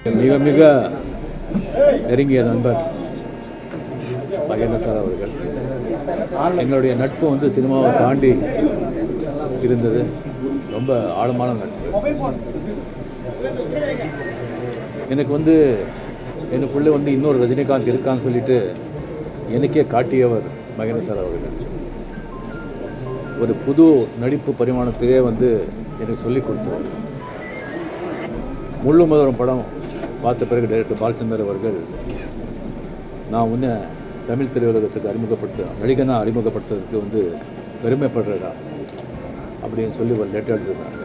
மிக மிக நெருங்கிய நண்பர் மகேந்திரன் சார் அவர்கள். எங்களுடைய நட்பு வந்து சினிமாவை தாண்டி இருந்தது. ரொம்ப ஆழமான நட்பு. எனக்கு வந்து எனக்குள்ளே வந்து இன்னொரு ரஜினிகாந்த் இருக்கான்னு சொல்லிட்டு எனக்கே காட்டியவர் மகேந்திரன் சார் அவர்கள். ஒரு புது நடிப்பு பரிமாணத்திலே வந்து எனக்கு சொல்லிக் கொடுத்தவர். முள்ளு மலரும் படம் பார்த்த பிறகு டைரக்டர் பாலச்சந்தர் அவர்கள், நான் உன்னை தமிழ் திரையுலகத்துக்கு நடிகனாக அறிமுகப்படுத்துறதுக்கு வந்து பெருமைப்படுறதா அப்படின்னு சொல்லி ஒரு லெட்டர் எழுதியிருந்தாங்க.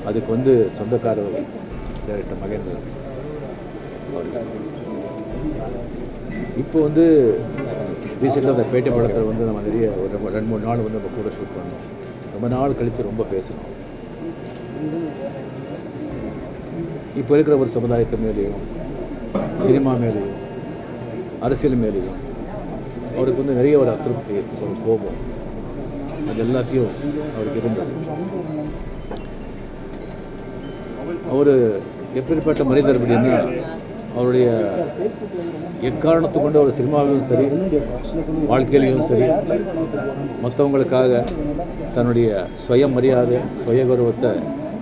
அதுக்கு வந்து சொந்தக்காரர் டைரக்டர் மகேந்திரன் அவர்கள். இப்போ வந்து ரீசெண்டாக அந்த பேட்டை படத்தில் வந்து நம்ம நிறைய ஒரு 2-3 நாள் வந்து நம்ம கூட ஷூட் பண்ணோம். ரொம்ப நாள் கழித்து ரொம்ப பேசணும். இப்போ இருக்கிற ஒரு சமுதாயத்து மேலேயும் சினிமா மேலேயும் அரசியல் மேலேயும் அவருக்கு வந்து நிறைய ஒரு அதிருப்தி, ஒரு கோபம், அது எல்லாத்தையும் அவருக்கு இருந்தது. அவர் எப்படிப்பட்ட மனிதர் அப்படின்னா, அவருடைய எக்காரணத்தை கொண்டு அவர் சினிமாவிலும் சரி வாழ்க்கையிலையும் சரி மற்றவங்களுக்காக தன்னுடைய சுய மரியாதை சுய கௌரவத்தை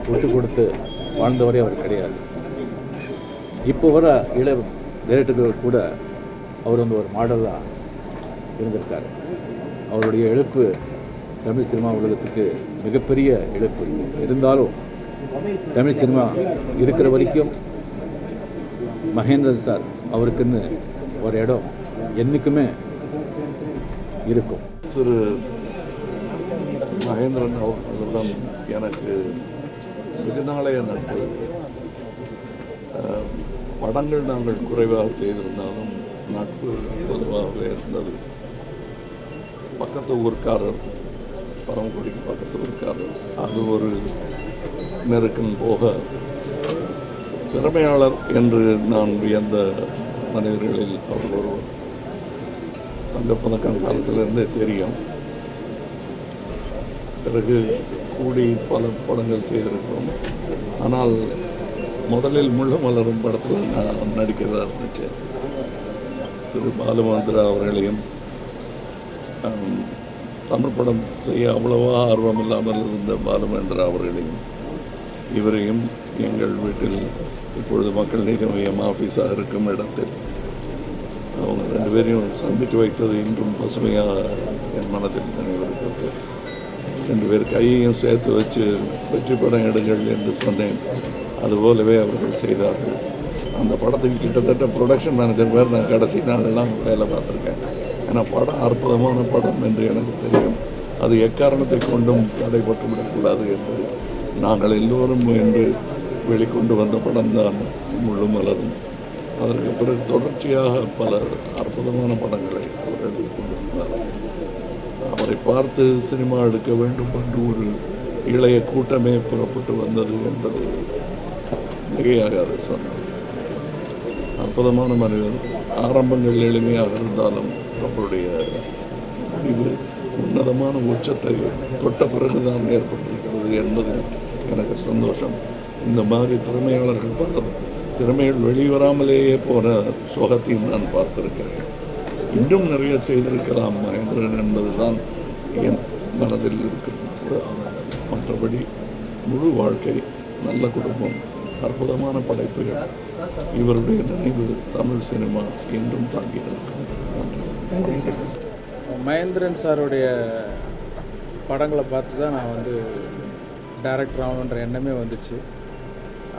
விட்டு கொடுத்து வாழ்ந்தவரே அவர் கிடையாது. இப்போ வர இளம் டைரக்டர்கள் கூட அவர் வந்து ஒரு மாடலாக இருந்திருக்கார். அவருடைய இழப்பு தமிழ் சினிமா உலகத்துக்கு மிகப்பெரிய இழப்பு. இருந்தாலும் தமிழ் சினிமா இருக்கிற வரைக்கும் மகேந்திரன் சார் அவருக்குன்னு ஒரு இடம் என்றைக்குமே இருக்கும். திரு மகேந்திரன் அவர்களிடம் எனக்கு வெகு நாளைய நட்பு. படங்கள் நாங்கள் குறைவாக செய்திருந்தாலும் நட்பு பொதுவாகவே இருந்தது. பக்கத்து ஊர்க்காரர், பரமக்குடிக்கு பக்கத்து ஊர்க்காரர், அது ஒரு நெருக்கம் போக திறமையாளர் என்று நான் வியந்த மனிதர்களில் அவர் ஒருவர். தங்கப்பதக்கம் காலத்திலிருந்தே தெரியும். பிறகு கூடி பல படங்கள் செய்திருக்கிறோம். ஆனால் முதலில் முள்ளு மலரும் படத்தில் நான் நடிக்கிறதா இருந்துச்சு. திரு பாலுமந்திரா அவர்களையும் தமிழ் படம் செய்ய அவ்வளவா ஆர்வம் இல்லாமல் இருந்த பாலுமந்திரா அவர்களையும் இவரையும் எங்கள் வீட்டில் இப்பொழுது மக்கள் நீதி மையம் ஆஃபீஸாக இருக்கும் இடத்தில் அவங்க 2 பேரையும் சந்தித்து வைத்தது இன்றும் பசுமையாக என் மனதில் நினைவிருக்கிறது. 2 பேர் கையையும் சேர்த்து வச்சு வெற்றி படம் எடுங்கள் என்று சொன்னேன். அதுபோலவே அவர்கள் செய்தார்கள். அந்த படத்துக்கு கிட்டத்தட்ட ப்ரொடக்ஷன் மேனேஜர் பேர் நான் கடைசி நாளெல்லாம் வேலை பார்த்துருக்கேன். ஏன்னா படம் அற்புதமான படம் என்று எனக்கு தெரியும். அது எக்காரணத்தை கொண்டும் தடைப்பட்டு விடக்கூடாது என்று நாங்கள் எல்லோரும் என்று வெளிக்கொண்டு வந்த படம் தான் முள்ளு மலரும். அதற்கு பிறகு தொடர்ச்சியாக பல அற்புதமான படங்களை அவர் எடுத்துக் கொண்டிருந்தார். அவரை பார்த்து சினிமா எடுக்க வேண்டும் என்று ஒரு இளைய கூட்டமே புறப்பட்டு வந்தது என்பது மிகையாகாது சொன்னார். அற்புதமான மனிதர். ஆரம்பங்கள் எளிமையாக இருந்தாலும் அவருடைய முடிவு உன்னதமான உச்சத்தை தொட்ட பிறகுதான் ஏற்பட்டிருக்கிறது என்பது எனக்கு சந்தோஷம். இந்த மாதிரி திறமையாளர்கள் பலர் திறமைகள் வெளிவராமலேயே போன சோகத்தையும் நான் பார்த்திருக்கிறேன். இன்னும் நிறைய செய்திருக்கலாம் மகேந்திரன் என்பதுதான் என் மனதில் இருக்கிற. மற்றபடி முழு வாழ்க்கை, நல்ல குடும்பம், அற்புதமான படைப்புகள், இவருடைய நினைவு தமிழ் சினிமா என்றும் தாங்கி நிற்கும். நன்றி. மகேந்திரன் சாருடைய படங்களை பார்த்து தான் நான் வந்து டைரக்டர் ஆகணுன்ற எண்ணமே வந்துச்சு.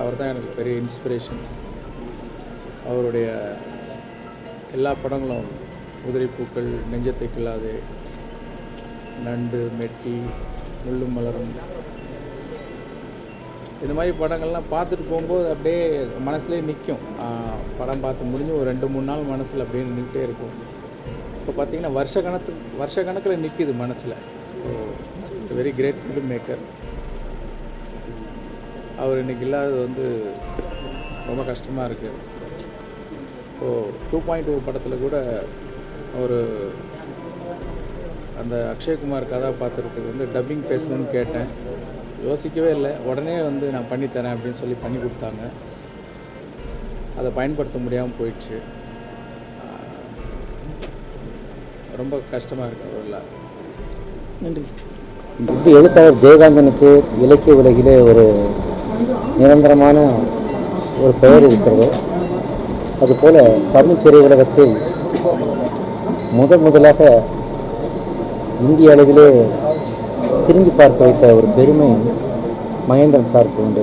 அவர் தான் எனக்கு பெரிய இன்ஸ்பிரேஷன். அவருடைய எல்லா படங்களும் உதிரிப்பூக்கள், நெஞ்சத்தை கிள்ளாதே, நண்டு, மெட்டி, முள்ளு மலரும், இந்த மாதிரி படங்கள்லாம் பார்த்துட்டு போகும்போது அப்படியே மனசுலேயே நிற்கும். படம் பார்த்து முடிஞ்சு ஒரு 2-3 நாள் மனசில் அப்படியே நின்றுட்டே இருக்கும். இப்போ பார்த்திங்கன்னா வருஷக்கணக்கில் நிற்கிது மனசில். So very great film maker. அவர் இன்றைக்கி இல்லாதது வந்து ரொம்ப கஷ்டமாக இருக்குது. இப்போது 2.2 படத்தில் கூட ஒரு அந்த அக்ஷய்குமார் கதாபாத்திரத்துக்கு வந்து டப்பிங் பேசணும்னு கேட்டேன். யோசிக்கவே இல்லை, உடனே வந்து நான் பண்ணித்தரேன் அப்படின்னு சொல்லி பண்ணி கொடுத்தாங்க. அதை பயன்படுத்த முடியாமல் போயிடுச்சு. ரொம்ப கஷ்டமாக இருக்கு அவரில். நன்றி சார். இப்படி எழுத்தாளர் ஜெயகாந்தனுக்கு இலக்கிய உலகிலே ஒரு நிரந்தரமான ஒரு பெயர் இருக்கிறது, அதுபோல் தமிழ் திரையுலகத்தில் முதலாக இந்திய அளவிலே திரும்பி பார்க்க வைத்த ஒரு பெருமை மகேந்திரன் சாருக்கு உண்டு.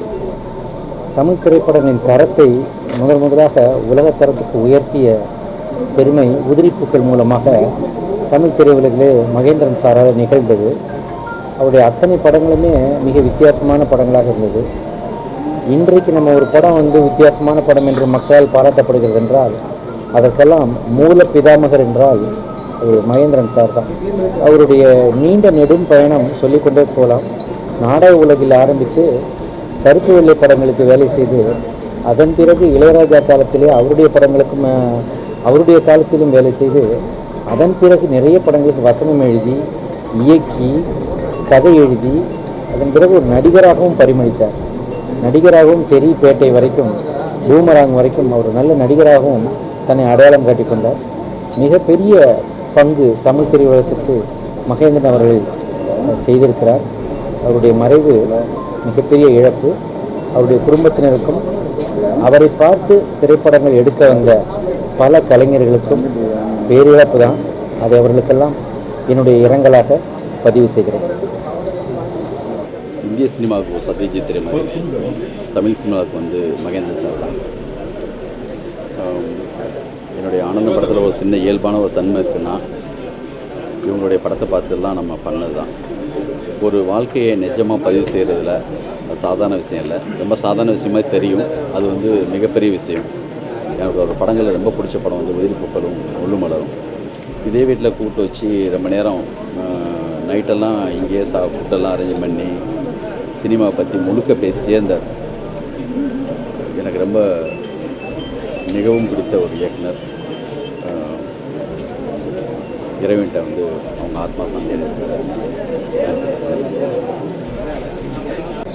தமிழ் திரைப்படங்களின் தரத்தை முதலாக உலக தரத்துக்கு உயர்த்திய பெருமை உதிரிப்பூக்கள் மூலமாக தமிழ் திரையுலகிலே மகேந்திரன் சாரால் நிகழ்ந்தது. அவருடைய அத்தனை படங்களுமே மிக வித்தியாசமான படங்களாக இருந்தது. இன்றைக்கு நம்ம ஒரு படம் வந்து வித்தியாசமான படம் என்று மக்களால் பாராட்டப்படுகிறது என்றால் அதற்கெல்லாம் மூல பிதாமகர் என்றால் அது மகேந்திரன் சார் தான். அவருடைய நீண்ட நெடும் பயணம் சொல்லிக்கொண்டே போகலாம். நாடக உலகில் ஆரம்பித்து கருப்பு வெள்ளை படங்களுக்கு வேலை செய்து அதன் பிறகு இளையராஜா காலத்திலே அவருடைய காலத்திலும் வேலை செய்து அதன் பிறகு நிறைய படங்களுக்கு வசனம் எழுதி இயக்கி கதை எழுதி அதன் பிறகு ஒரு நடிகராகவும் பரிமளித்தார். நடிகராகவும் தெரி பேட்டை வரைக்கும் பூமராங் வரைக்கும் அவர் நல்ல நடிகராகவும் தன்னை அடையாளம் காட்டிக்கொண்டார். மிகப்பெரிய பங்கு தமிழ் திரையுலகத்திற்கு மகேந்திரன் அவர்கள் செய்திருக்கிறார். அவருடைய மறைவு மிகப்பெரிய இழப்பு. அவருடைய குடும்பத்தினருக்கும் அவரை பார்த்து திரைப்படங்கள் எடுக்க வந்த பல கலைஞர்களுக்கும் பேரிழப்பு தான். அதை அவர்களுக்கெல்லாம் என்னுடைய இரங்கலாக பதிவு செய்கிறேன். இந்திய சினிமாவுக்கு சத்யஜித் திரைமறை, தமிழ் சினிமாவுக்கு வந்து மகேந்திரன் சார் தான். என்னுடைய ஆனந்த படத்தில் ஒரு சின்ன இயல்பான ஒரு தன்மை இருக்குன்னா இவங்களுடைய படத்தை பார்த்துலாம் நம்ம பண்ணது தான். ஒரு வாழ்க்கையை நிஜமாக பதிவு செய்கிறதுல சாதாரண விஷயம் இல்லை, ரொம்ப சாதாரண விஷயமாக தெரியும். அது வந்து மிகப்பெரிய விஷயம். எனக்கு ஒரு படங்களில் ரொம்ப பிடிச்ச படம் வந்து உதிரிப்பூக்களும் உள்ளுமலரும். இதே வீட்டில் கூப்பிட்டு வச்சு ரொம்ப நேரம் நைட்டெல்லாம் இங்கேயே ஃபுட்டெல்லாம் அரேஞ்ச் பண்ணி சினிமாவை பற்றி முழுக்க பேசிட்டே இருந்தார். எனக்கு ரொம்ப மிகவும் பிடித்த ஒரு இயக்குனர். இறைவன்கிட்ட வந்து அவங்க ஆத்மா சாந்தி அடைந்தார்.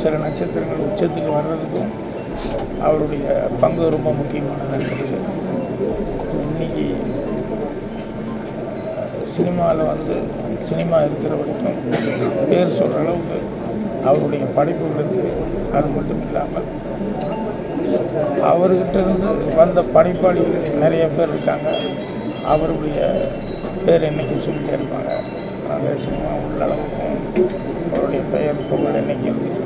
சில நட்சத்திரங்கள் உச்சத்துக்கு வர்றதுக்கும் அவருடைய பங்கு ரொம்ப முக்கியமானதாக இருக்குது. இன்றைக்கி சினிமாவில் வந்து சினிமா இருக்கிற வரைக்கும் பேர் சொல்கிற அளவுக்கு அவருடைய படைப்புகளுக்கு அது மட்டும் இல்லாமல் அவர்கிட்ட வந்த படைப்பாளிகள் நிறைய பேர் இருக்காங்க. அவருடைய பேர் என்றைக்கும் சொல்லிகிட்டே இருப்பாங்க. அந்த சினிமா உள்ளளவுக்கும் அவருடைய பெயர் புகழ் என்றைக்கு இருந்துட்டு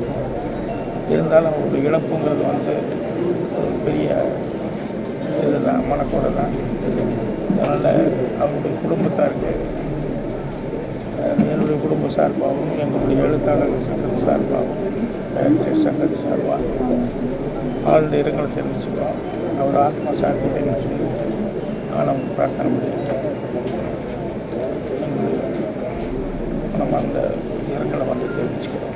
இருந்தாலும் அவருடைய இழப்புங்கிறது வந்து ஒரு பெரிய இதுதான், மனக்கோடை தான். அதனால் அவருடைய குடும்பத்தாருக்கு என்னுடைய குடும்ப சார்பாகவும் எங்களுடைய எழுத்தாளர்கள் சங்கத்து சார்பாகவும் டைரக்டர் சங்கத்து சார்பாகவும் ஆழ்ந்த இரங்கலை தெரிவிச்சுக்கிறோம். அவர் ஆத்மா சாந்தின்னு சொல்லி நானும் பிரார்த்தனை பண்ணியிருக்கேன். நம்ம அந்த இரங்கலை வந்து தெரிவிச்சுக்கிறோம்.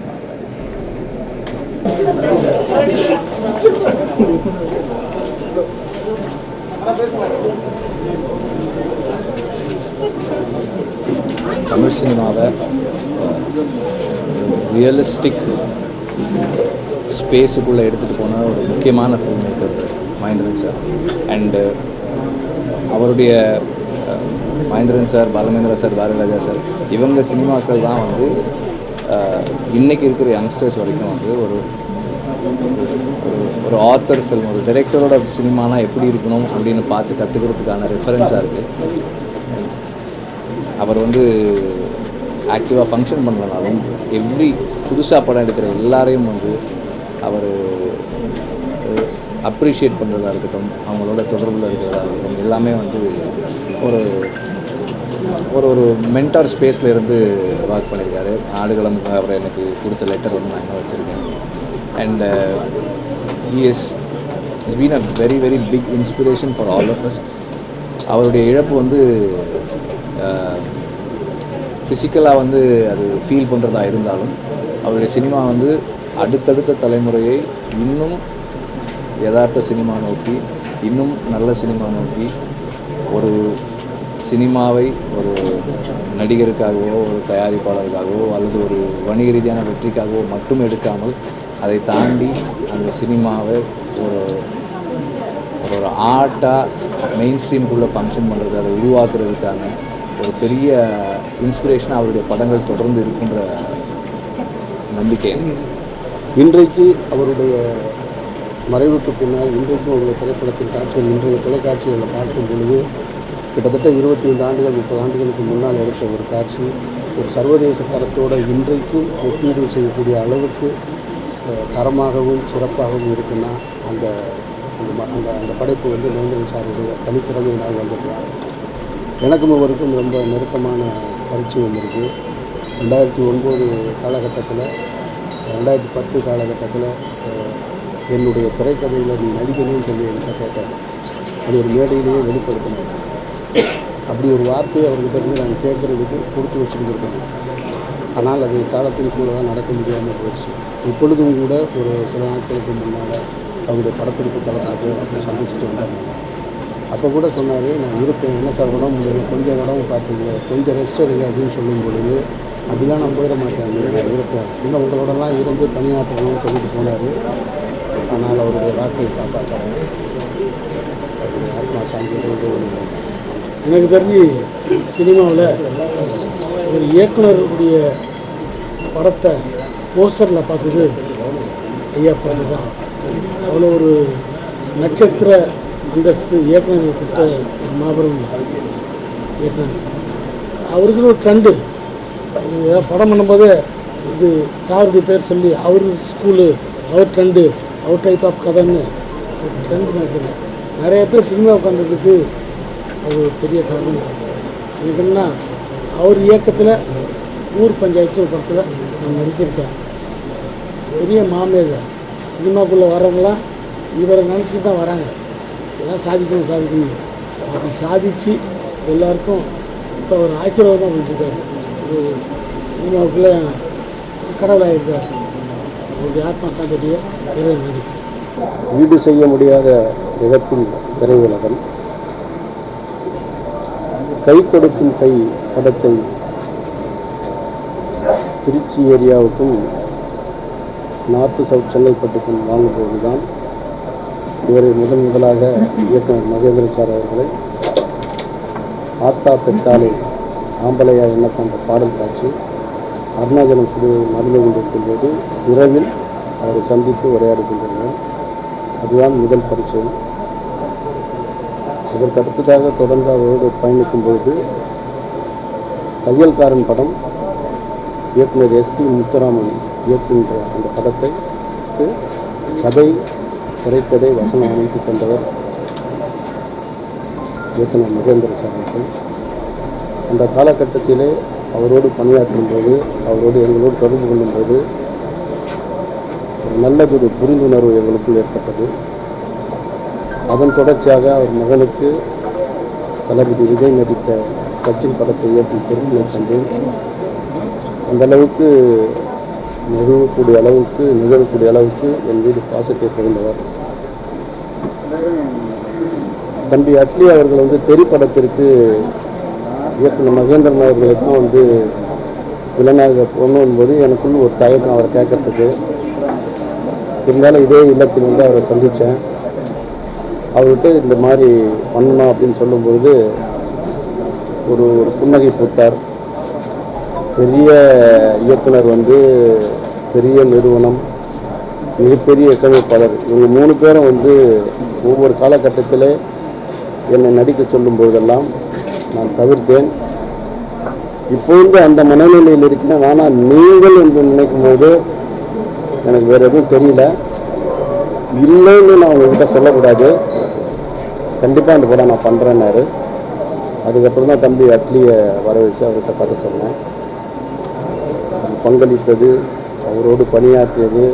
தமிழ் சினிமாவை ரியலிஸ்டிக் ஸ்பேஸுக்குள்ளே எடுத்துகிட்டு போன ஒரு முக்கியமான film maker Mahendran sir. And அவருடைய Mahendran sir, Balamendra sir, Bharathiraja sir, இவங்க சினிமாக்கள் தான் வந்து இன்றைக்கி இருக்கிற யங்ஸ்டர்ஸ் வரைக்கும் வந்து ஒரு ஆத்தர் ஃபில்ம், ஒரு டைரக்டரோட சினிமானா எப்படி இருக்கணும் அப்படின்னு பார்த்து கற்றுக்கிறதுக்கான ரெஃபரன்ஸாக இருக்குது. அவர் வந்து ஆக்டிவாக ஃபங்க்ஷன் பண்ணலனாலும் எவ்ரி புதுசாக படம் எடுக்கிற எல்லாரையும் வந்து அவர் அப்ரிஷியேட் பண்ணுறதா இருக்கட்டும், அவங்களோட தொடர்பில் இருக்கிறதா இருக்கட்டும், எல்லாமே வந்து ஒரு ஒரு ஒரு மென்டார் ஸ்பேஸில் இருந்து ஒர்க் பண்ணியிருக்காரு. ஆடுகளம் அவர் எனக்கு கொடுத்த லெட்டர் வந்து நான் இன்னும் வச்சுருக்கேன். And he has been a very very big inspiration for all of us. அவருடைய இழப்பு வந்து ஃபிசிக்கலாக வந்து அது ஃபீல் பண்ணுறதா இருந்தாலும் அவருடைய சினிமா வந்து அடுத்தடுத்த தலைமுறையை இன்னும் யதார்த்த சினிமா நோக்கி, இன்னும் நல்ல சினிமா நோக்கி ஒரு சினிமாவை ஒரு நடிகருக்காகவோ ஒரு தயாரிப்பாளருக்காகவோ அல்லது ஒரு வணிக ரீதியான வெற்றிக்காகவோ மட்டும் எடுக்காமல் அதை தாண்டி அந்த சினிமாவை ஒரு ஒரு ஆர்ட்டாக மெயின் ஸ்ட்ரீமுக்குள்ளே ஃபங்க்ஷன் பண்ணுறது, அதை உருவாக்குறதுக்கான ஒரு பெரிய இன்ஸ்பிரேஷன் அவருடைய படங்கள் தொடர்ந்து இருக்குன்ற நம்பிக்கை எனக்கு. இன்றைக்கு அவருடைய மறைவுக்கு பின்னால் இன்றைக்கும் அவருடைய திரைப்படத்தின் காட்சிகள் இன்றைய தொலைக்காட்சிகளில் பார்க்கும் பொழுது கிட்டத்தட்ட 25 ஆண்டுகள் 30 ஆண்டுகளுக்கு முன்னால் எடுத்த ஒரு காட்சி ஒரு சர்வதேச தரத்தோடு இன்றைக்கும் ஒப்பீடு செய்யக்கூடிய அளவுக்கு தரமாகவும் சிறப்பாகவும் இருக்குன்னா அந்த அந்த அந்த படைப்பு வந்து மகேந்திரன் சாருடைய தனித்திறமையினால் வந்திருக்கிறார். எனக்கும் அவருக்கும் ரொம்ப நெருக்கமான பரிச்சயம் இருக்குது. 2009 காலகட்டத்தில் 2010 காலகட்டத்தில் என்னுடைய திரைக்கதையில் நீ நடிக்கணும்னு சொல்லி என்கிட்ட கேட்டார். அது ஒரு மேடையிலேயே வெளிப்படுத்தினார். அப்படி ஒரு வார்த்தையை அவர்கிட்ட இருந்து நான் கேட்குறதுக்கு கொடுத்து வச்சுட்டு இருக்கேன். ஆனால் அது காலத்தின் சூழலாக நடக்க முடியாமல் போயிடுச்சு. இப்பொழுதும் கூட ஒரு சில நாட்களுக்கு முன்னால் அவருடைய படப்பிடிப்பு தளத்துக்கு அப்படி சந்திச்சுட்டு வந்தாங்க. அப்போ கூட சொன்னார், நான் இருப்பேன், என்ன சார் உடம்பு முடியல, கொஞ்சம் உடம்பு பார்த்துங்க, கொஞ்சம் ரெஸ்ட் எடுங்க அப்படின்னு சொல்லும் பொழுது அப்படிலாம் நான் போயிட மாட்டேன், நான் இருப்பேன், இல்லை உங்களோடலாம் இருந்து பணியாற்றணும்னு சொல்லிட்டு போனார். ஆனால் அவருடைய வாக்கை காப்பாற்றாங்க. அவருடைய ஆத்மா சாந்தி. எனக்கு தெரிஞ்சு சினிமாவில் ஒரு இயக்குனருடைய படத்தை போஸ்டரில் பார்த்தது ஐயா படத்து தான். அவ்வளோ ஒரு நட்சத்திர அந்தஸ்து இயக்குனர் கொடுத்த ஒரு மாபெரும் இயக்குனர். அவருக்கு ஒரு ட்ரெண்டு, படம் பண்ணும்போது இது சாருடைய பேர் சொல்லி அவர் ஸ்கூலு, அவர் ட்ரெண்டு, அவர் டைப் ஆஃப் கதைன்னு ஒரு ட்ரெண்டு நடக்குது. நிறைய பேர் சினிமா உட்காந்துருக்கு. அது ஒரு பெரிய காரணம். எனக்கு என்னன்னா, அவர் இயக்கத்தில் ஊர் பஞ்சாயத்து ஒரு படத்தில் நான் நடிச்சிருக்கேன். பெரிய மாமேதர். சினிமாக்குள்ளே வரவங்களாம் இவரை நினச்சிட்டு தான் வராங்க, எல்லாம் சாதிக்கணும். அப்படி சாதித்து எல்லாருக்கும் இப்போ அவர் ஆசீர்வாதம் பண்ணிட்டுருக்காரு. ஒரு சினிமாவுக்குள்ளே கடவுளாக இருக்கார். அவருடைய ஆத்மா சாந்திய இறைவன் நடித்து ஈடு செய்ய முடியாத இழப்பின் திரையுலகம். கை கொடுக்கும் கை படத்தை திருச்சி ஏரியாவுக்கும் நார்த்து சவுத் சென்னைப்பட்டுக்கும் வாங்கும்போது தான் இவரை முதலாக இயக்குனர் மகேந்திரன் சார் அவர்களை ஆத்தா பெத்தாலே ஆம்பளையா என்ன போன்ற பாடல் காட்சி அருணாச்சலம் ஸ்டுடியோவில் நடந்து கொண்டிருக்கும் போது இரவில் அவரை சந்தித்து உரையாடி கொண்டிருந்தோம். அதுதான் முதல் பரிச்சை. இதற்கு அடுத்ததாக தொடர்ந்து அவரோடு பயணிக்கும் பொழுது தையல்காரன் படம் இயக்குனர் எஸ்பி முத்துராமன் இயக்குகின்ற அந்த படத்தை கதை, திரைக்கதை, வசனம் அமைத்து தந்தவர் இயக்குனர் மகேந்திரன் சார் அவர்கள். அந்த காலகட்டத்திலே அவரோடு பணியாற்றும் போது, அவரோடு எங்களோடு தொடர்பு கொள்ளும்போது ஒரு நல்லதொரு புரிந்துணர்வு எங்களுக்குள் ஏற்பட்டது. அதன் தொடர்ச்சியாக அவர் மகனுக்கு தளபதி விஜய் நடித்த சச்சின் படத்தை இயக்கும் பொறுப்பினை தந்தேன். அந்தளவுக்கு நிகழக்கூடிய அளவுக்கு என் மீது பாசத்தை புரிந்தவர். தம்பி அட்லி அவர்கள் தெரி படத்திற்கு இயக்குனர் மகேந்திரன் அவர்களை தான் வில்லனாக போகணும் போது எனக்குள்ள ஒரு தயக்கம் அவரை கேட்கறதுக்கு. இருந்தாலும் இதே இல்லத்தில் அவரை சந்தித்தேன். அவர்கிட்ட இந்த மாதிரி பண்ணணும் அப்படின்னு சொல்லும்பொழுது ஒரு புன்னகை போட்டார். பெரிய இயக்குனர் பெரிய நிறுவனம், மிகப்பெரிய இசையமைப்பாளர், இவங்க 3 பேரும் ஒவ்வொரு காலகட்டத்தில் என்னை நடிக்க சொல்லும் பொழுதெல்லாம் நான் தவிர்த்தேன். இப்பொழுது அந்த மனநிலையில் இருக்கிறேன். ஆனால் நீங்கள் என்று நினைக்கும் போது எனக்கு வேறு எதுவும் தெரியல. இல்லைன்னு நான் உங்கள்கிட்ட சொல்லக்கூடாது, கண்டிப்பாக அந்த படம் நான் பண்ணுறேன்னாரு. அதுக்கப்புறம் தான் தம்பி அட்லியை வர வச்சு அவர்கிட்ட கதை சொன்னேன். பங்களித்தது, அவரோடு பணியாற்றியது,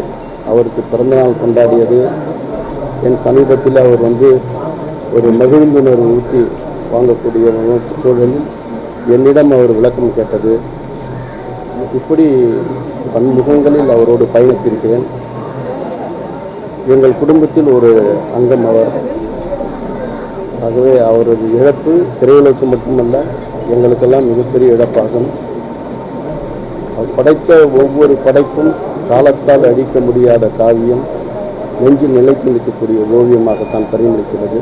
அவருக்கு பிறந்தநாள் கொண்டாடியது, என் சமீபத்தில் அவர் ஒரு மகிழ்ந்துணர்வு ஊற்றி வாங்கக்கூடிய சூழலில் என்னிடம் அவர் விளக்கம் கேட்டது. இப்படி பன்முகங்களில் அவரோடு பயணித்திருக்கிறேன். எங்கள் குடும்பத்தில் ஒரு அங்கம் அவர். ஆகவே அவரது இழப்பு திரையுலகுக்கு மட்டுமல்ல எங்களுக்கெல்லாம் மிகப்பெரிய இழப்பாகும். அவர் படைத்த ஒவ்வொரு படைப்பும் காலத்தால் அழிக்க முடியாத காவியம், நெஞ்சில் நிலைத்து நிற்கக்கூடிய ஓவியமாகத்தான் பரிமளிக்கிறது.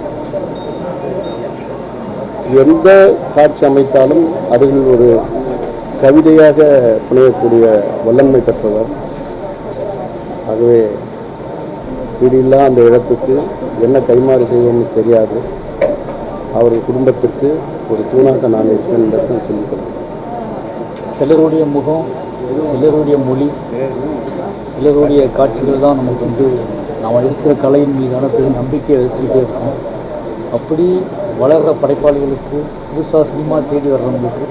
எந்த காட்சி அமைத்தாலும் அதில் ஒரு கவிதையாக புனையக்கூடிய வல்லன்மை பெற்றவர். ஆகவே ஈடில்லா அந்த இழப்புக்கு என்ன கைமாறு செய்வோம்னு தெரியாது. அவர்கள் குடும்பத்திற்கு ஒரு தூணாக நான் இருப்பேன் என்று சொல்லிக்கொள்கிறேன். சிலருடைய முகம், சிலருடைய மொழி, சிலருடைய காட்சிகள் தான் நமக்கு வந்து நாம் இருக்கிற கலையின் மீதான பெரும் நம்பிக்கையை வச்சுக்கிட்டே இருக்கோம். அப்படி வளர்கிற படைப்பாளிகளுக்கு, புதுசாக சினிமா தேடி வர்றவங்களுக்கு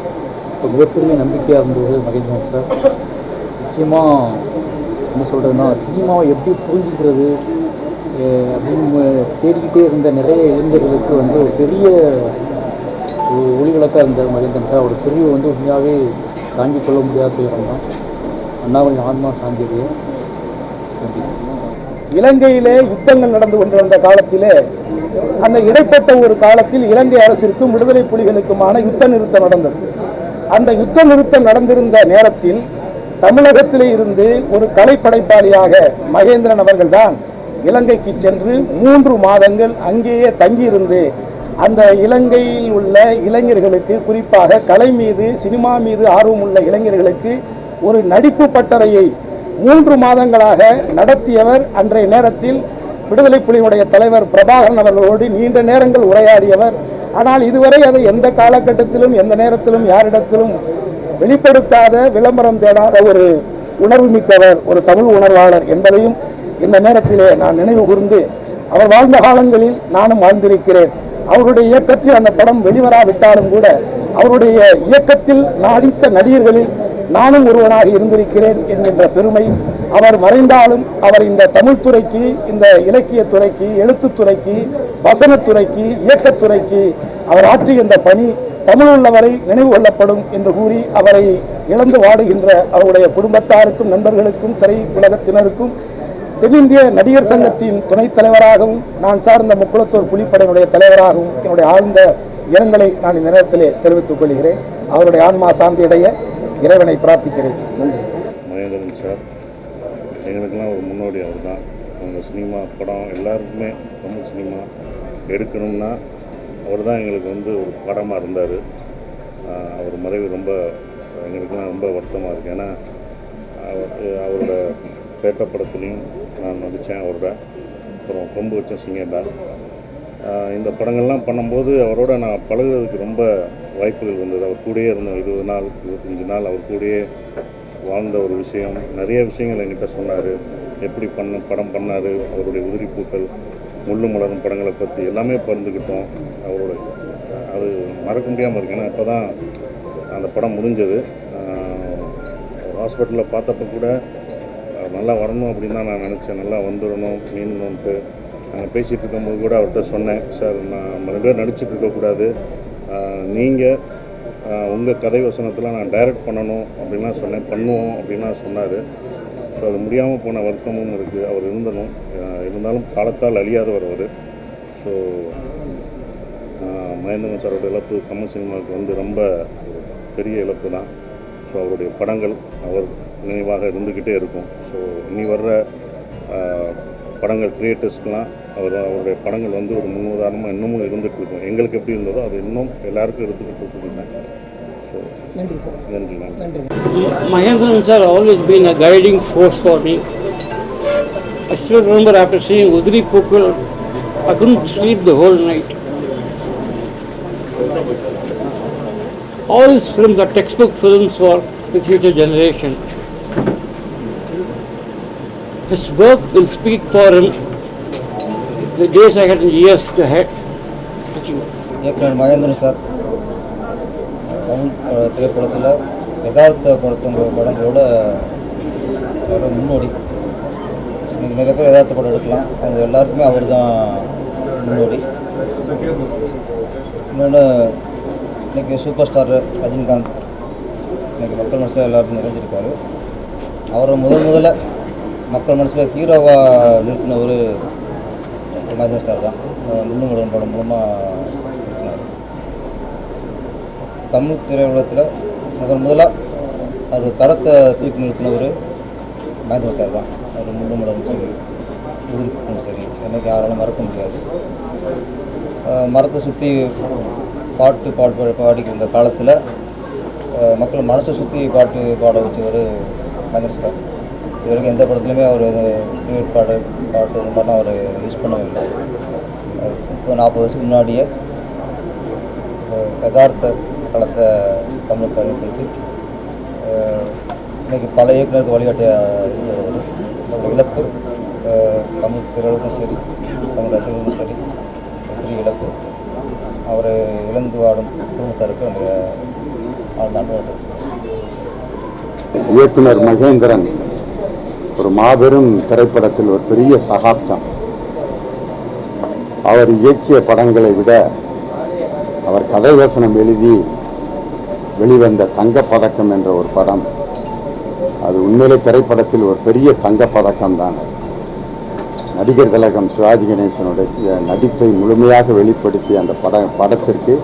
இப்போ மிகப்பெரிய நம்பிக்கையாக இருந்தது மகேந்திரன் சார். நிச்சயமாக என்ன சொல்கிறதுனா, சினிமாவை எப்படி புரிஞ்சுக்கிறது அப்படின்னு தேடிக்கிட்டே இருந்த நிறைய இளைஞர்களுக்கு வந்து ஒரு பெரிய ஒளிவிளக்காக இருந்த மகேந்திரன் சார். ஒரு பெரிய வந்து உண்மையாகவே தாங்கிக் கொள்ள முடியாத துயரம் தான். அண்ணாவின் ஆன்மா சாந்தியது. நன்றி. இலங்கையிலே யுத்தங்கள் நடந்து கொண்டிருந்த காலத்திலே, அந்த இடைப்பட்ட ஒரு காலத்தில் இலங்கை அரசிற்கும் விடுதலை புலிகளுக்குமான யுத்த நிறுத்தம் நடந்தது. அந்த யுத்த நிறுத்தம் நடந்திருந்த நேரத்தில் தமிழகத்திலே இருந்து ஒரு கலைப்படைப்பாளியாக மகேந்திரன் அவர்கள்தான் இலங்கைக்கு சென்று 3 மாதங்கள் அங்கேயே தங்கியிருந்து அந்த இலங்கையில் உள்ள இளைஞர்களுக்கு, குறிப்பாக கலை மீது, சினிமா மீது ஆர்வம் உள்ள இளைஞர்களுக்கு ஒரு நடிப்பு பட்டறையை 3 மாதங்களாக நடத்தியவர். அன்றைய நேரத்தில் விடுதலை புலிகளுடைய தலைவர் பிரபாகரன் அவர்களோடு நீண்ட நேரங்கள் உரையாடியவர். ஆனால் இதுவரை அதை எந்த காலகட்டத்திலும் எந்த நேரத்திலும் யாரிடத்திலும் வெளிப்படுத்தாத, விளம்பரம் தேடாத ஒரு உணர்வு மிக்கவர், ஒரு தமிழ் உணர்வாளர் என்பதையும் இந்த நேரத்திலே நான் நினைவு கூர்ந்து, அவர் வாழ்ந்த காலங்களில் நானும் வாழ்ந்திருக்கிறேன். அவருடைய இயக்கத்தில் அந்த படம் வெளிவராவிட்டாலும் கூட அவருடைய இயக்கத்தில் நடித்த நடிகர்களில் நானும் ஒருவனாக இருந்திருக்கிறேன் என்கின்ற பெருமை. அவர் மறைந்தாலும் அவர் இந்த தமிழ் துறைக்கு, இந்த இலக்கியத்துறைக்கு, எழுத்துத்துறைக்கு, வசனத்துறைக்கு, இயக்கத்துறைக்கு அவர் ஆற்றிய இந்த பணி தமிழ் உள்ளவரை நினைவு கொள்ளப்படும் என்று கூறி, அவரை இழந்து வாடுகின்ற அவருடைய குடும்பத்தாருக்கும், நண்பர்களுக்கும், திரை உலகத்தினருக்கும், தென்னிந்திய நடிகர் சங்கத்தின் துணைத் தலைவராகவும், நான் சார்ந்த முக்குளத்தூர் புலிப்படையினுடைய தலைவராகவும் என்னுடைய ஆழ்ந்த இரங்கலை நான் இந்த நேரத்திலே தெரிவித்துக் கொள்கிறேன். அவருடைய ஆன்மா சாந்தியடைய இறைவனை பிரார்த்திக்கிறேன். நன்றி. மகேந்திரன் சார் எங்களுக்கெல்லாம் ஒரு முன்னோடி. அவர் தான் அவங்க சினிமா படம் எல்லாருக்குமே தமிழ் சினிமா எடுக்கணும்னா அவர் தான் எங்களுக்கு வந்து ஒரு படமாக இருந்தார். அவர் மறைவு ரொம்ப எங்களுக்கெல்லாம் ரொம்ப வருத்தமாக இருக்குது. ஏன்னா அவரோட பேட்ட படத்துலேயும் நான் நடித்தேன் அவரோட. அப்புறம் கொம்பு வச்ச சிங்கண்டா, இந்த படங்கள்லாம் பண்ணும்போது அவரோட நான் பழகுறதுக்கு ரொம்ப வாய்ப்புகள் வந்தது. அவர் கூடயே இருந்தோம் 20 நாள் 25 நாள் அவர் கூடயே வாழ்ந்த ஒரு விஷயம். நிறைய விஷயங்கள் என்கிட்ட சொன்னார். எப்படி படம் பண்ணார், அவருடைய உதிரி பூக்கள், முள்ளு மலரும் படங்களை பற்றி எல்லாமே பகிர்ந்துக்கிட்டோம். அவரோட அது மறக்க முடியாமல் இருக்கு. ஏன்னா இப்போ தான் அந்த படம் முடிஞ்சது. ஹாஸ்பிட்டலில் பார்த்தப்ப கூட நல்லா வரணும் அப்படின்னு தான் நான் நினச்சேன். நல்லா வந்துடணும் மீண்டணுன்ட்டு நாங்கள் பேசிகிட்டு இருக்கும்போது கூட அவர்கிட்ட சொன்னேன், சார் நான் 2 பேர் நடிச்சுட்டு இருக்கக்கூடாது, நீங்கள் உங்கள் கதை வசனத்தில் நான் டைரக்ட் பண்ணணும் அப்படின்லாம் சொன்னேன். பண்ணுவோம் அப்படின்லாம் சொன்னார். ஸோ அது முடியாமல் போன வருத்தமும் இருக்குது. அவர் இருந்தாலும் காலத்தால் அழியாதவர் அவர். ஸோ மகேந்திரன் சாரோட இழப்பு தமிழ் சினிமாவுக்கு வந்து ரொம்ப பெரிய இழப்பு தான். ஸோ அவருடைய படங்கள் அவர் நினைவாக இருந்துக்கிட்டே இருக்கும். ஸோ இனி வர்ற படங்கள் கிரியேட்டர்ஸ்க்கெலாம் அவருடைய படங்கள் வந்து ஒரு முன்னுதாரணமாக இன்னமும் இருந்துகிட்டு இருக்கும். எங்களுக்கு எப்படி இருந்ததோ அது இன்னும் எல்லாருக்கும் இருந்துக்கிட்டு இருக்குதுங்க. ஸோ நன்றி சார். நன்றி நன்றி. Mahendran sir always been a guiding force for me. I still remember after seeing Udri Pukul, I couldn't sleep the whole night. All his films are textbook films for the future generation. His work will speak for him the days ahead and years ahead. Thank you. இயக்குனர் Mahendran sir Tamil திரைப்படத்தில் யதார்த்தப்படுத்தும் படங்களோட ஒரு முன்னோடி. இன்றைக்கி நிறைய பேர் யதார்த்த படம் எடுக்கலாம், அவங்க எல்லாருக்குமே அவர் தான் முன்னோடி. இன்னொன்று, இன்றைக்கி சூப்பர் ஸ்டார் ரஜினிகாந்த் இன்றைக்கி மக்கள் மனசில் எல்லாருக்கும் நிறைஞ்சிருக்காரு. அவரை முதல்ல மக்கள் மனசில் ஹீரோவாக நிறுத்தின ஒரு மகேந்திரன் சார் தான். முள்ளுமுடன் படம் மூலமாக தமிழ் திரையுலகத்தில் முதலாக அவர் தரத்தை தூக்கி நிறுத்தினவர் மகேந்திரன் சார் தான். அவர் முள்ளு மலரும் சரி, உதிர்ப்பும் சரி, என்றைக்கு யாராலும் மறக்க முடியாது. மரத்தை சுற்றி பாட்டு பாடிக்கிற காலத்தில் மக்கள் மனசை சுற்றி பாட்டு பாட வச்சவர் மகேந்திரன் சார். இது வரைக்கும் எந்த படத்துலையுமே அவர் ப்ரைவேட் பாட்டு இந்த மாதிரிலாம் அவர் யூஸ் பண்ணவே இல்லை. 30-40 வருஷத்துக்கு முன்னாடியே யதார்த்த களத்தை தமிழுக்கு அறிமுகப்படுத்தி இன்றைக்கி பல இயக்குநருக்கு வழிகாட்டியாக இருந்தவர். இழப்பு தமிழ் திரையுலகம் சரி, தமிழ் ரசிகர்களும் சரி, பெரிய இழப்பு. அவரை இழந்து வாடும் குடும்பத்தாருக்கு என்னுடைய ஆழ்ந்த அனுபவம். இயக்குனர் மகேந்திரன் ஒரு மாபெரும் திரைப்படத்தில் ஒரு பெரிய சகாப்தம். அவர் இயக்கிய படங்களை விட அவர் கதை வசனம் எழுதி வெளிவந்த தங்கப்பதக்கம் என்ற ஒரு படம், அது உண்மையிலே திரைப்படத்தில் ஒரு பெரிய தங்கப்பதக்கம் தான். நடிகர் திலகம் சிவாஜி கணேசனுடைய நடிப்பை முழுமையாக வெளிப்படுத்திய அந்த படத்திற்கு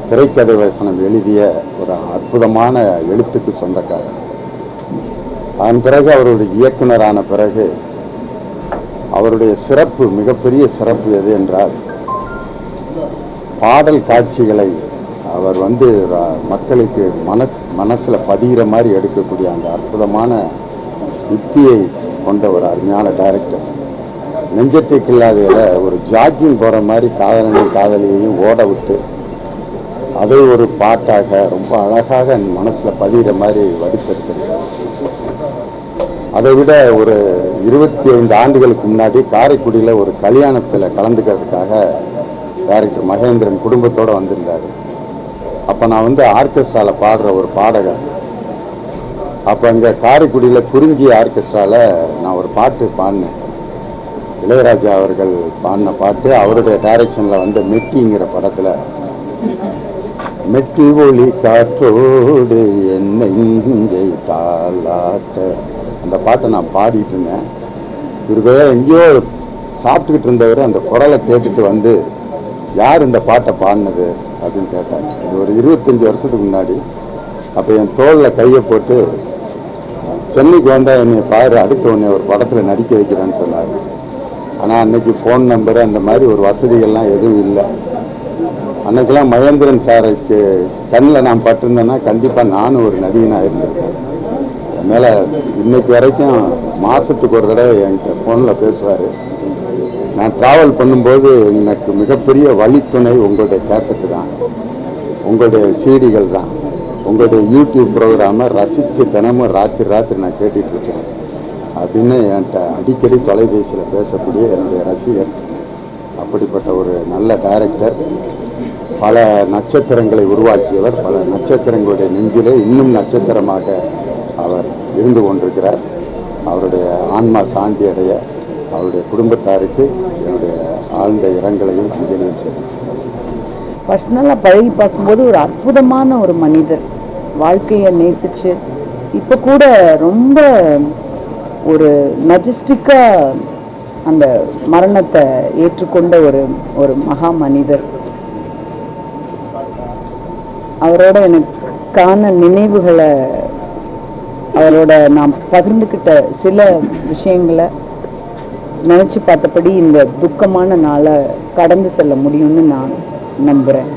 திரைக்கதை வசனம் எழுதிய ஒரு அற்புதமான எழுத்துக்கு சொந்தக்காரர். அதன் பிறகு அவருடைய இயக்குனரான பிறகு அவருடைய சிறப்பு, மிகப்பெரிய சிறப்பு எது என்றால், பாடல் காட்சிகளை அவர் மக்களுக்கு மனசில் பதிகிற மாதிரி எடுக்கக்கூடிய அந்த அற்புதமான யுக்தியை கொண்ட ஒரு அருமையான டைரக்டர். நெஞ்சத்துக்கு இல்லாதையில ஒரு ஜாக்கிங் போகிற மாதிரி காதலனையும் காதலியையும் ஓட விட்டு அதை ஒரு பாட்டாக ரொம்ப அழகாக மனசில் பதிகிற மாதிரி வடிப்பெடுத்திருக்கிறார். அதை விட ஒரு 25 ஆண்டுகளுக்கு முன்னாடி காரைக்குடியில் ஒரு கல்யாணத்தில் கலந்துக்கிறதுக்காக டைரக்டர் மகேந்திரன் குடும்பத்தோடு வந்திருந்தார். அப்போ நான் ஆர்கெஸ்ட்ராவில் பாடுற ஒரு பாடகர். அப்போ இங்கே காரைக்குடியில் குறிஞ்சி ஆர்கெஸ்ட்ராவில் நான் ஒரு பாட்டு பாடினேன். இளையராஜா அவர்கள் பாடின பாட்டு. அவருடைய டைரக்ஷனில் மெட்டிங்கிற படத்தில் மெட்டி ஒளி காற்றோடு என்னை இங்கே தாளாட்ட, அந்த பாட்டை நான் பாடிட்டு இருந்தேன். இவர் வேற எங்கேயோ சாப்பிட்டுக்கிட்டு இருந்தவர் அந்த குரலை கேட்டுட்டு யார் இந்த பாட்டை பாடினது அப்படின்னு கேட்டார். இது ஒரு 25 வருஷத்துக்கு முன்னாடி. அப்போ என் தோளில் கையை போட்டு, சென்னைக்கு வந்தால் என்னை பாரு, அடுத்த உடனே ஒரு படத்தில் நடிக்க வைக்கிறேன்னு சொன்னார். ஆனால் அன்னைக்கு ஃபோன் நம்பரு அந்த மாதிரி ஒரு வசதிகள்லாம் எதுவும் இல்லை. அன்னைக்கெல்லாம் மகேந்திரன் சாருக்கு கண்ணில் நான் பட்டிருந்தேன்னா கண்டிப்பாக நானும் ஒரு நடிகனாக இருந்திருக்கேன். அதனால் இன்னைக்கு வரைக்கும் மாதத்துக்கு ஒரு தடவை என்கிட்ட ஃபோனில் பேசுவார். நான் ட்ராவல் பண்ணும்போது எனக்கு மிகப்பெரிய வழித்துணை உங்களுடைய கேசட்டு தான், உங்களுடைய சீடிகள் தான், உங்களுடைய யூடியூப் ப்ரோக்ராமை ரசித்து தினமும் ராத்திரி நான் கேட்டுட்ருக்கேன் அப்படின்னு என்கிட்ட அடிக்கடி தொலைபேசியில் பேசக்கூடிய என்னுடைய ரசிகர். அப்படிப்பட்ட ஒரு நல்ல டைரக்டர், பல நட்சத்திரங்களை உருவாக்கியவர். பல நட்சத்திரங்களுடைய நெஞ்சிலே இன்னும் நட்சத்திரமாக அவர் இருந்து கொண்டிருக்கிறார். அவருடைய ஆன்மா சாந்தி அடைய அவருடைய குடும்பத்தாருக்கு என்னுடைய ஆழ்ந்த இரங்கலையும் அஞ்சலியும் சரி. பர்சனலாக பழகி பார்க்கும்போது ஒரு அற்புதமான ஒரு மனிதர், வாழ்க்கையை நேசித்து இப்போ கூட ரொம்ப ஒரு மெஜஸ்டிக்காக அந்த மரணத்தை ஏற்றுக்கொண்ட ஒரு மகா மனிதர். அவரோட எனக்கான நினைவுகளை, அவரோட நான் பகிர்ந்துக்கிட்ட சில விஷயங்களை நினச்சி பார்த்தபடி இந்த துக்கமான நாளை கடந்து செல்ல முடியும்னு நான் நம்புகிறேன்.